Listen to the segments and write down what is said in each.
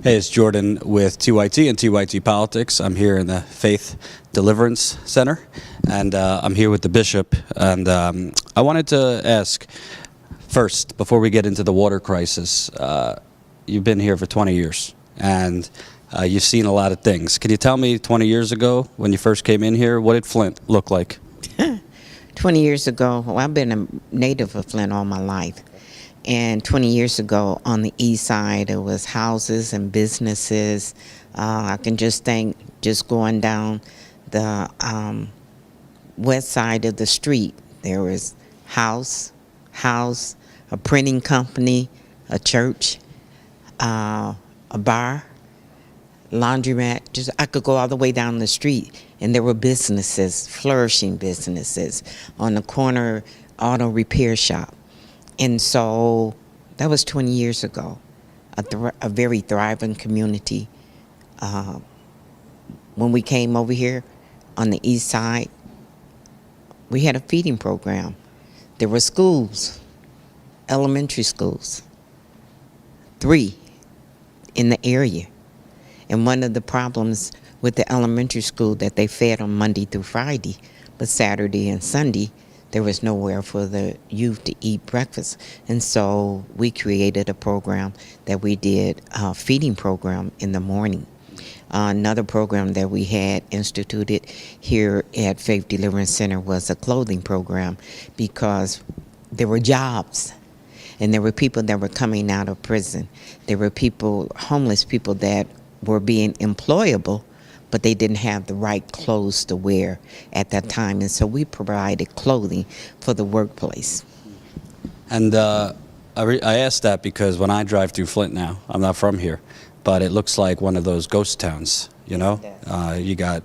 Hey, it's Jordan with TYT and TYT Politics. I'm here in the Faith Deliverance Center, and I'm here with the bishop. And I wanted to ask, first, before we get into the water crisis, you've been here for 20 years, and you've seen a lot of things. Can you tell me, 20 years ago, when you first came in here, what did Flint look like? 20 years ago, well, I've been a native of Flint all my life. And 20 years ago, on the east side, it was houses and businesses. I can just think, just going down the west side of the street, there was house, a printing company, a church, a bar, laundromat. Just I could go all the way down the street, and there were businesses, flourishing businesses, on the corner auto repair shop. And so that was 20 years ago, a very thriving community. When we came over here on the east side, we had a feeding program. There were schools, elementary schools, 3 in the area. And one of the problems with the elementary school that they fed on Monday through Friday, but Saturday and Sunday, there was nowhere for the youth to eat breakfast. And so we created a program that we did, a feeding program in the morning. Another program that we had instituted here at Faith Deliverance Center was a clothing program, because there were jobs and there were people that were coming out of prison. There were people, homeless people, that were being employable, but they didn't have the right clothes to wear at that time. And so we provided clothing for the workplace. And I asked that because when I drive through Flint now, I'm not from here, but it looks like one of those ghost towns, you know? You got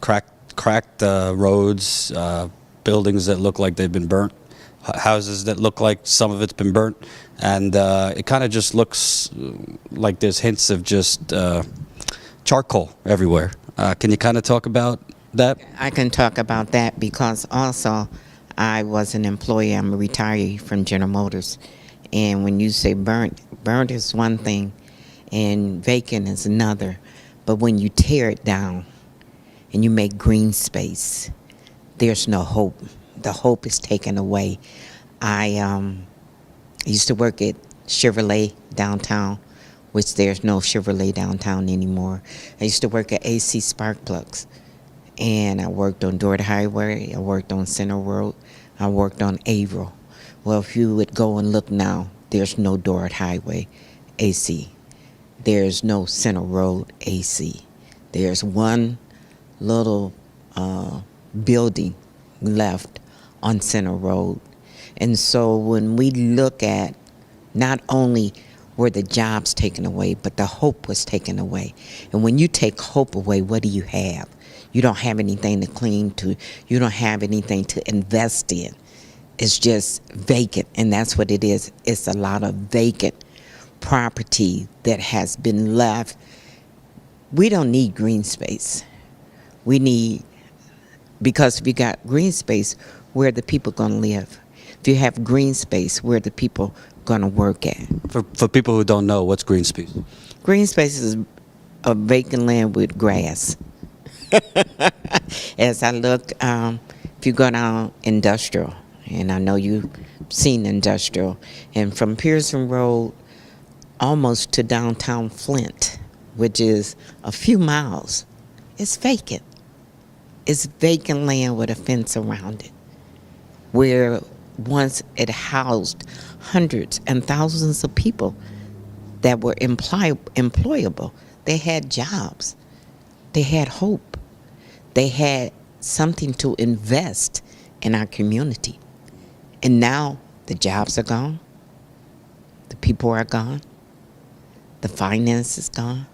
cracked roads, buildings that look like they've been burnt, houses that look like some of it's been burnt, and it kind of just looks like there's hints of just charcoal everywhere. Can you kind of talk about that? I can talk about that because also I was an employee. I'm a retiree from General Motors. And when you say burnt is one thing and vacant is another. But when you tear it down and you make green space, there's no hope. The hope is taken away. I used to work at Chevrolet downtown, which there's no Chevrolet downtown anymore. I used to work at AC Spark Plugs, and I worked on Dordt Highway, I worked on Center Road, I worked on Averill. Well, if you would go and look now, there's no Dordt Highway AC. There's no Center Road AC. There's one little building left on Center Road. And so when we look at not only were the jobs taken away, but the hope was taken away. And when you take hope away, what do you have? You don't have anything to cling to. You don't have anything to invest in. It's just vacant, and that's what it is. It's a lot of vacant property that has been left. We don't need green space. We need, because if you got green space, where are the people going to live? If you have green space, where are the people going to work at? For people who don't know, what's green space? Green space is a vacant land with grass. As I look, if you go down Industrial, and I know you've seen Industrial, and from Pearson Road almost to downtown Flint, which is a few miles, it's vacant. It's vacant land with a fence around it, where once it housed hundreds and thousands of people that were employable. They had jobs. They had hope. They had something to invest in our community. And now the jobs are gone. The people are gone. The finance is gone.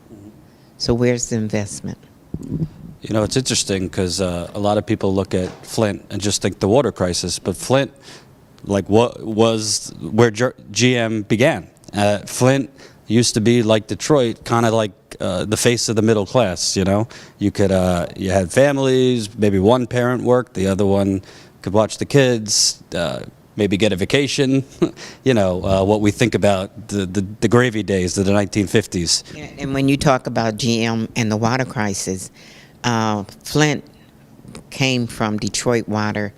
So where's the investment? You know, it's interesting because a lot of people look at Flint and just think the water crisis, but Flint, like, what was where GM began. Flint used to be like Detroit, kind of like the face of the middle class. You know, you had families, maybe one parent worked, the other one could watch the kids. maybe get a vacation, what we think about the gravy days of the 1950s. And when you talk about GM and the water crisis, Flint came from Detroit water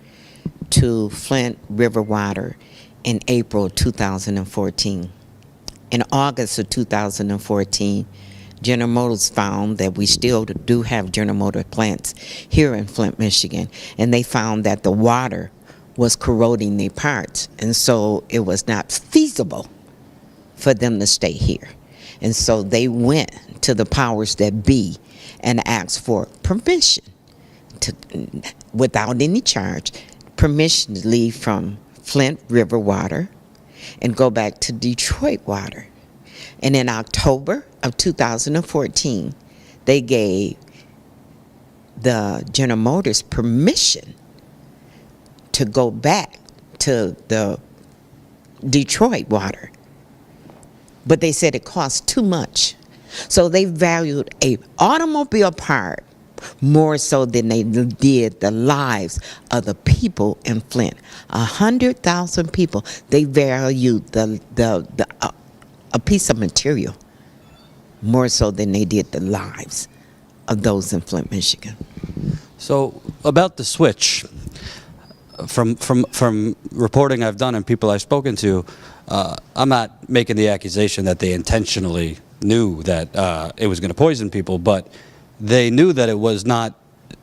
to Flint River water in April 2014. In August of 2014, General Motors found that we still do have General Motors plants here in Flint, Michigan, and they found that the water was corroding their parts, and so it was not feasible for them to stay here. And so they went to the powers that be and asked for permission to, without any charge, permission to leave from Flint River water and go back to Detroit water. And in October of 2014, they gave the General Motors permission to go back to the Detroit water. But they said it cost too much. So they valued a automobile part more so than they did the lives of the people in Flint. 100,000 people. They valued a piece of material more so than they did the lives of those in Flint, Michigan. So about the switch, from reporting I've done and people I've spoken to, I'm not making the accusation that they intentionally knew that it was going to poison people, but they knew that it was not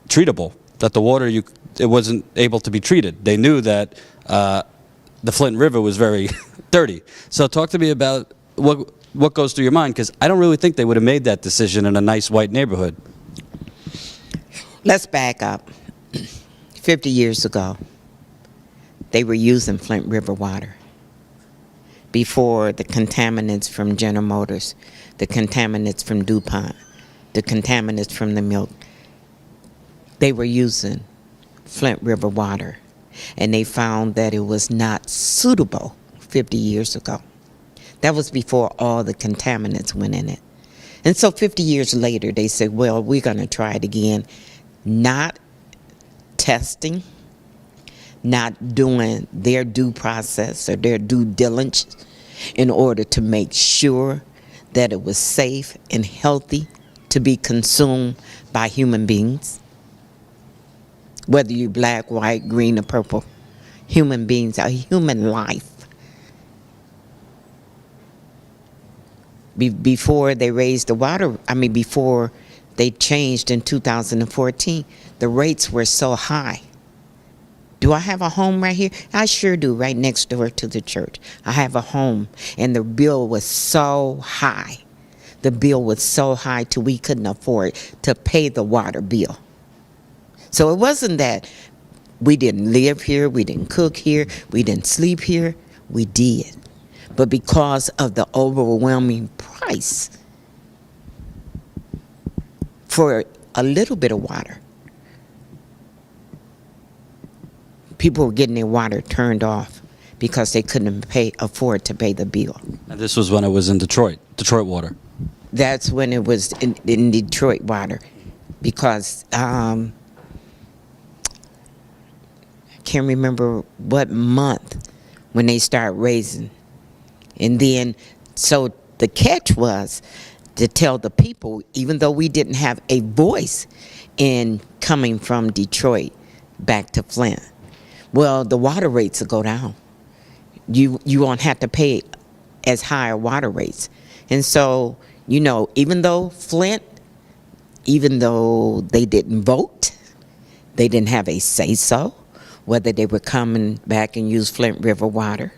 treatable, that the water, it wasn't able to be treated. They knew that the Flint River was very dirty. So talk to me about what goes through your mind, because I don't really think they would have made that decision in a nice white neighborhood. Let's back up. 50 years ago, they were using Flint River water before the contaminants from General Motors, the contaminants from DuPont, the contaminants from the milk. They were using Flint River water, and they found that it was not suitable 50 years ago. That was before all the contaminants went in it. And so 50 years later, they said, well, we're going to try it again. Not testing, not doing their due process or their due diligence in order to make sure that it was safe and healthy to be consumed by human beings. Whether you're black, white, green, or purple, human beings are human life. Before they raised the water, before they changed in 2014, the rates were so high. Do I have a home right here? I sure do, right next door to the church. I have a home, and the bill was so high. The bill was so high till we couldn't afford to pay the water bill. So it wasn't that we didn't live here, we didn't cook here, we didn't sleep here. We did. But because of the overwhelming price for a little bit of water, people were getting their water turned off because they couldn't afford to pay the bill. And this was when it was in Detroit water. That's when it was in Detroit water, because I can't remember what month when they started raising. And then, so the catch was to tell the people, even though we didn't have a voice in coming from Detroit back to Flint, well, the water rates will go down. You won't have to pay as high water rates. And so, even though Flint, even though they didn't vote, they didn't have a say-so whether they were coming back and use Flint River water.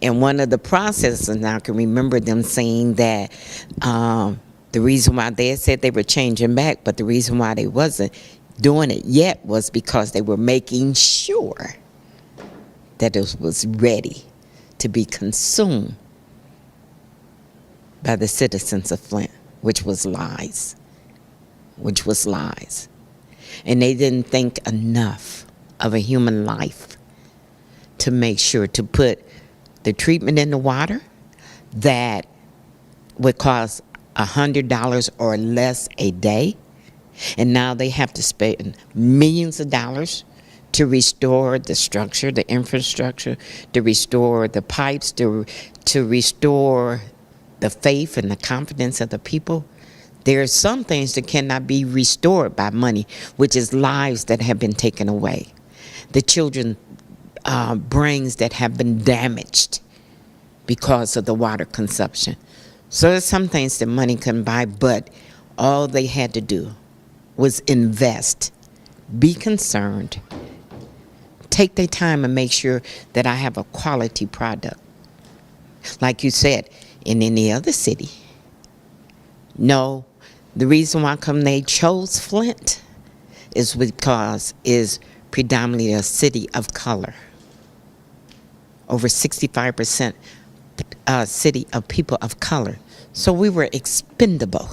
And one of the processes, and I can remember them saying that the reason why they had said they were changing back, but the reason why they wasn't doing it yet was because they were making sure that it was ready to be consumed by the citizens of Flint, which was lies. And they didn't think enough of a human life to make sure to put the treatment in the water that would cost $100 or less a day. And now they have to spend millions of dollars to restore the structure, the infrastructure, to restore the pipes, to restore the faith and the confidence of the people. There are some things that cannot be restored by money, which is lives that have been taken away, the children's brains that have been damaged because of the water consumption. So there's some things that money couldn't buy, but all they had to do was invest, be concerned, take their time and make sure that I have a quality product. Like you said, in any other city. No, the reason why come they chose Flint is because it's predominantly a city of color. Over 65% city of people of color. So we were expendable.